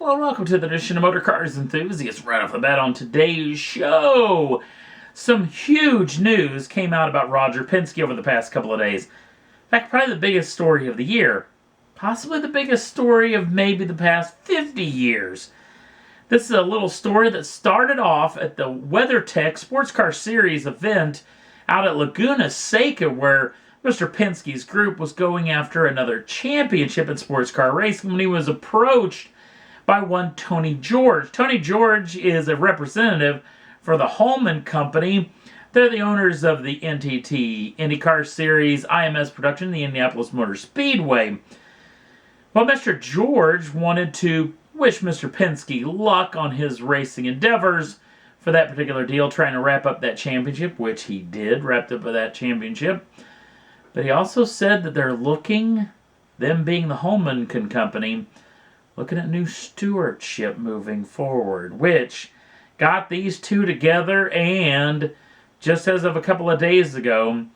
Well, welcome to the edition of Motor Cars Enthusiasts. Right off the bat on today's show, some huge news came out about Roger Penske over the past couple of days. In fact, probably the biggest story of the year. Possibly the biggest story of maybe the past 50 years. This is a little story that started off at the WeatherTech Sports Car Series event out at Laguna Seca, where Mr. Penske's group was going after another championship in sports car racing when he was approached by one Tony George. Tony George is a representative for the Holman Company. They're the owners of the NTT, IndyCar Series, IMS Production, the Indianapolis Motor Speedway. Well, Mr. George wanted to wish Mr. Penske luck on his racing endeavors for that particular deal, trying to wrap up that championship, which he did, wrapped up with that championship. But he also said that they're looking, them being the Holman Company, looking at new stewardship moving forward, which got these two together, and just as of a couple of days ago,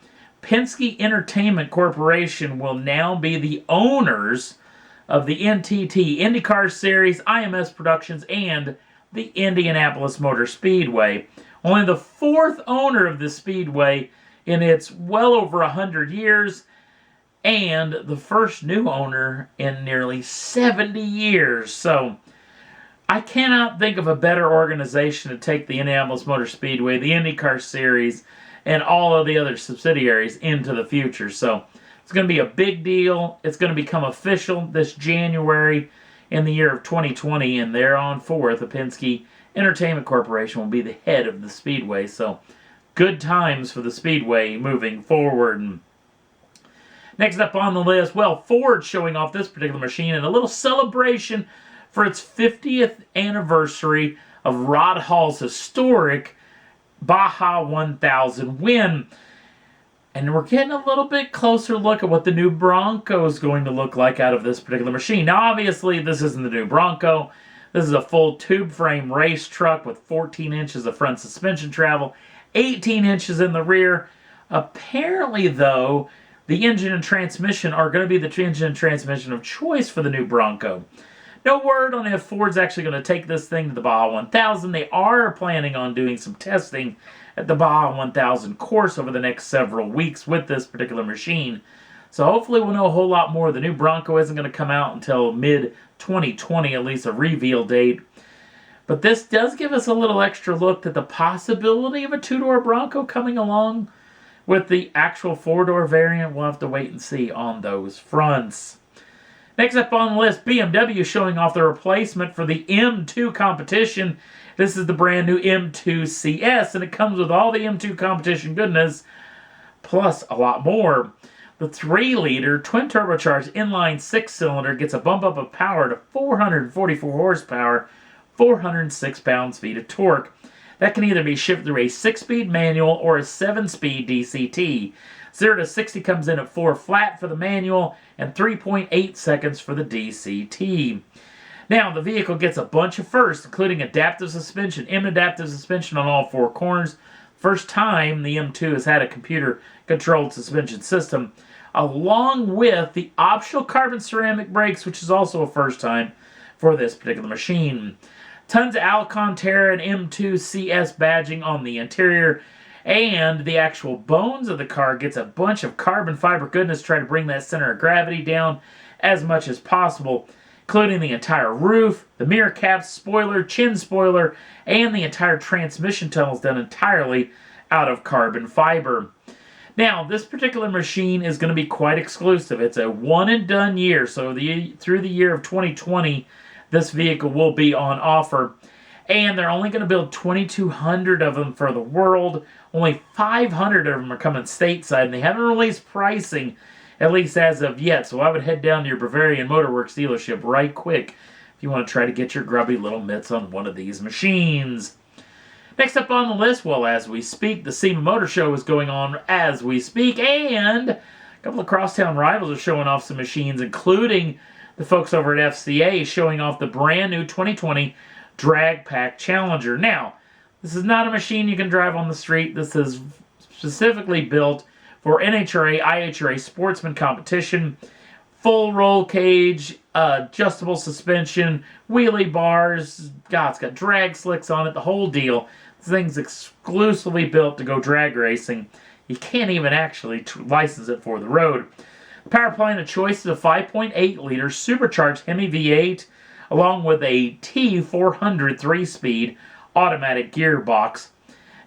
Penske Entertainment Corporation will now be the owners of the NTT, IndyCar Series, IMS Productions, and the Indianapolis Motor Speedway. Only the fourth owner of the Speedway in its well over 100 years, and the first new owner in nearly 70 years. So I cannot think of a better organization to take the Indianapolis Motor Speedway, the IndyCar Series, and all of the other subsidiaries into the future. So it's going to be a big deal. It's going to become official this January in the year of 2020, and thereon forth, the Penske Entertainment Corporation will be the head of the Speedway. So good times for the Speedway moving forward. Next up on the list, well, Ford showing off this particular machine in a little celebration for its 50th anniversary of Rod Hall's historic Baja 1000 win. And we're getting a little bit closer look at what the new Bronco is going to look like out of this particular machine. Now, obviously, this isn't the new Bronco. This is a full tube frame race truck with 14 inches of front suspension travel, 18 inches in the rear. Apparently, though, the engine and transmission are going to be the engine and transmission of choice for the new Bronco. No word on if Ford's actually going to take this thing to the Baja 1000. They are planning on doing some testing at the Baja 1000 course over the next several weeks with this particular machine. So hopefully we'll know a whole lot more. The new Bronco isn't going to come out until mid-2020, at least a reveal date. But this does give us a little extra look at the possibility of a two-door Bronco coming along. With the actual four-door variant, we'll have to wait and see on those fronts. Next up on the list, BMW showing off the replacement for the M2 competition. This is the brand new M2 CS, and it comes with all the M2 competition goodness, plus a lot more. The 3-liter twin-turbocharged inline 6-cylinder gets a bump up of power to 444 horsepower, 406 pounds-feet of torque. That can either be shipped through a 6-speed manual or a 7-speed DCT. 0 to 60 comes in at 4 flat for the manual and 3.8 seconds for the DCT. Now, the vehicle gets a bunch of firsts, including adaptive suspension, M-adaptive suspension on all 4 corners. First time the M2 has had a computer-controlled suspension system, along with the optional carbon ceramic brakes, which is also a first time for this particular machine. Tons of Alcantara and M2 CS badging on the interior, and the actual bones of the car gets a bunch of carbon fiber goodness, trying to bring that center of gravity down as much as possible, including the entire roof, the mirror caps, spoiler, chin spoiler, and the entire transmission tunnel is done entirely out of carbon fiber. Now, this particular machine is going to be quite exclusive. It's a one-and-done year, so through the year of 2020, this vehicle will be on offer. And they're only going to build 2,200 of them for the world. Only 500 of them are coming stateside, and they haven't released pricing, at least as of yet. So I would head down to your Bavarian Motorworks dealership right quick if you want to try to get your grubby little mitts on one of these machines. Next up on the list, well, as we speak, the SEMA Motor Show is going on as we speak, and a couple of crosstown rivals are showing off some machines, including the folks over at FCA showing off the brand new 2020 Drag Pack Challenger. Now, this is not a machine you can drive on the street. This is specifically built for NHRA, IHRA sportsman competition. Full roll cage, adjustable suspension, wheelie bars. God, it's got drag slicks on it, the whole deal. This thing's exclusively built to go drag racing. You can't even actually license it for the road. The power plant of choice is a 5.8-liter supercharged Hemi V8 along with a T400 3-speed automatic gearbox.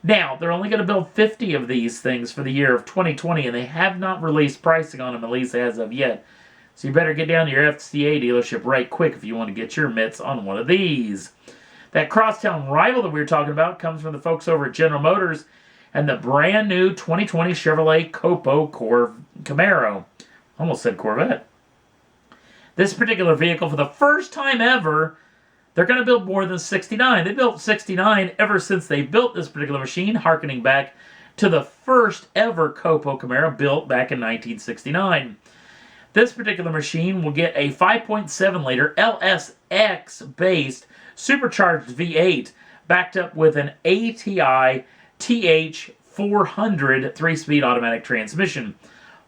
Now, they're only going to build 50 of these things for the year of 2020, and they have not released pricing on them, at least as of yet. So you better get down to your FCA dealership right quick if you want to get your mitts on one of these. That crosstown rival that we were talking about comes from the folks over at General Motors and the brand new 2020 Chevrolet COPO Camaro. Almost said Corvette. This particular vehicle, for the first time ever, they're going to build more than 69. They built 69 ever since they built this particular machine, harkening back to the first ever COPO Camaro built back in 1969. This particular machine will get a 5.7-liter LSX-based supercharged V8 backed up with an ATI TH400 3-speed automatic transmission.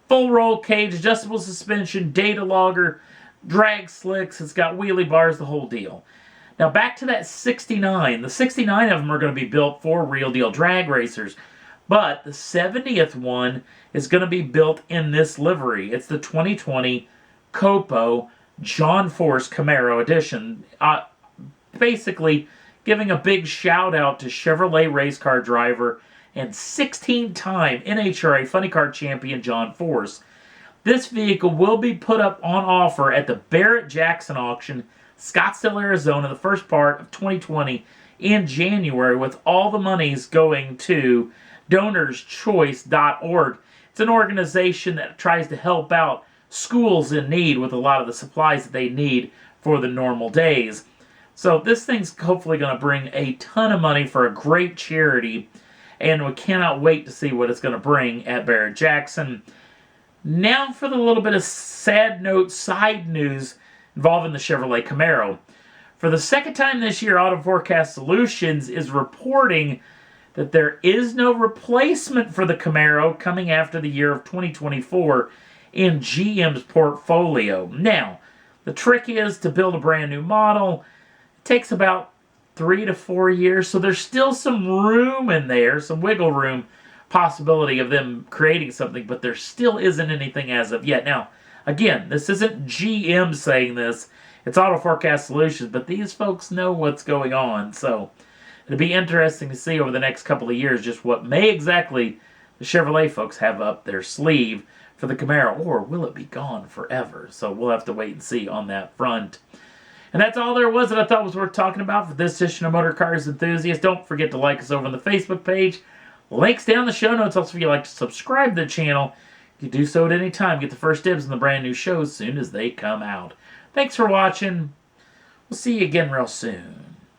Full roll cage, adjustable suspension, data logger, drag slicks. It's got wheelie bars, the whole deal. Now back to that 69. The 69 of them are going to be built for real deal drag racers. But the 70th one is going to be built in this livery. It's the 2020 COPO John Force Camaro Edition. Basically giving a big shout out to Chevrolet race car driver and 16-time NHRA Funny Car champion John Force. This vehicle will be put up on offer at the Barrett-Jackson auction, Scottsdale, Arizona, the first part of 2020 in January, with all the monies going to DonorsChoice.org. It's an organization that tries to help out schools in need with a lot of the supplies that they need for the normal days. So this thing's hopefully going to bring a ton of money for a great charity, and we cannot wait to see what it's going to bring at Barrett-Jackson. Now for the little bit of sad note side news involving the Chevrolet Camaro. For the second time this year, Auto Forecast Solutions is reporting that there is no replacement for the Camaro coming after the year of 2024 in GM's portfolio. Now, the trick is to build a brand new model. It takes about 3 to 4 years, so there's still some room in there, some wiggle room possibility of them creating something, but there still isn't anything as of yet. Now, again, this isn't GM saying this, it's Auto Forecast Solutions, but these folks know what's going on, so it'll be interesting to see over the next couple of years just what may exactly the Chevrolet folks have up their sleeve for the Camaro, or will it be gone forever? So we'll have to wait and see on that front. And that's all there was that I thought was worth talking about for this edition of Motor Cars Enthusiast. Don't forget to like us over on the Facebook page. Links down in the show notes. Also, if you'd like to subscribe to the channel, you can do so at any time. Get the first dibs on the brand new shows as soon as they come out. Thanks for watching. We'll see you again real soon.